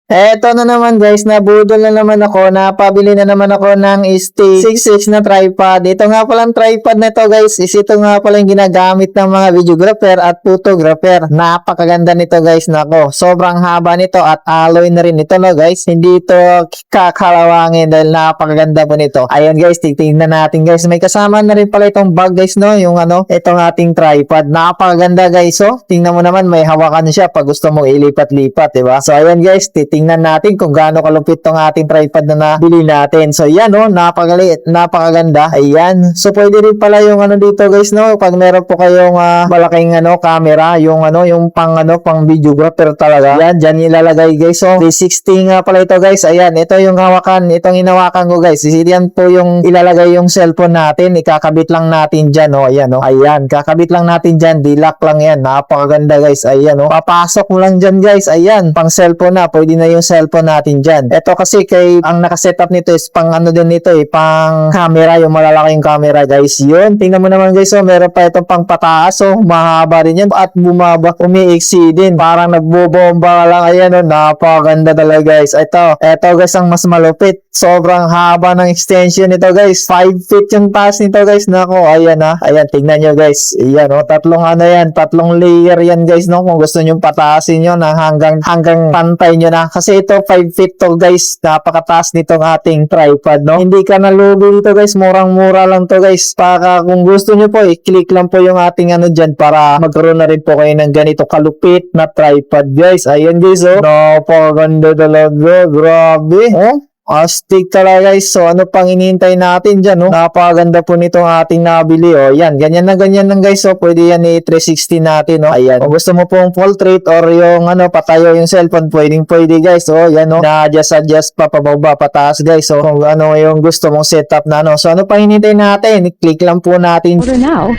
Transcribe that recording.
Eto na naman guys, nabudol na naman ako, napabili na naman ako ng Stick 66 na tripod. Ito nga palang tripod na ito guys, is ito nga pala yung ginagamit ng mga videographer at photographer. Napakaganda nito guys, nako. Sobrang haba nito at alloy na rin ito no guys. Hindi ito kakalawangin dahil napakaganda po nito. Ayan guys, titingnan natin guys. May kasama na rin pala itong bag guys no, yung itong ating tripod. Napakaganda guys oh. Tingnan mo naman, may hawakan siya pag gusto mong ilipat-lipat, diba? So ayan guys, tingnan natin kung gaano kalupit tong ating tripod na nabili natin. So yan oh, napakaganda. Ayan. So pwede rin pala yung dito guys no, pag meron po kayong malaking camera, yung pang videographer talaga. Yan, diyan ilalagay guys. So 360 nga pala ito guys. Ayan, ito yung hawakan, itong hinawakan ko guys. Yan po yung ilalagay yung cellphone natin. Ikakabit lang natin diyan oh. Ayan oh. Ayan, kakabit lang natin diyan. Dilak lang yan. Napakaganda guys. Ayan oh. Papasok mo lang diyan guys. Ayan, pang cellphone na. Pwede na yung cellphone natin dyan. Ito kasi ang nakasetup nito is pang din nito pang camera, yung malalaking camera guys. Yun, tingnan mo naman guys, so meron pa itong pang pataas, so mahaba rin yan at bumaba, umi-exceed din. Parang nagbobomba lang, ayan o, napakaganda talaga guys. Ito guys ang mas malupit. Sobrang haba ng extension nito guys. 5 feet yung taas nito guys. Nako, ayan ha. Ayan, tingnan nyo guys. Ayan o, tatlong layer yan guys no. Kung gusto nyo pataasin nyo na hanggang pantay nyo na. Kasi ito 5 feet to guys, napakataas nitong ating tripod no. Hindi ka nalugi dito guys, murang-mura lang to guys. Kung gusto nyo po, i-click lang po yung ating dyan para magkaroon na rin po kayo ng ganito kalupit na tripod guys. Ayan guys oh, napakaganda talaga, grabe oh. Astig talaga guys. So ano pang hinihintay natin dyan oh? Napakaganda po nitong ating nabili oh. Yan, ganyan lang guys oh. Pwede yan i-360 natin oh. Ayan. Kung gusto mo pong portrait or yung patayo yung cellphone, pwede guys oh. Yan oh. Na-adjust pa, pababa, pataas guys oh. Kung ano yung gusto mong setup na So ano pang hinihintay natin? I-click lang po natin. Order now.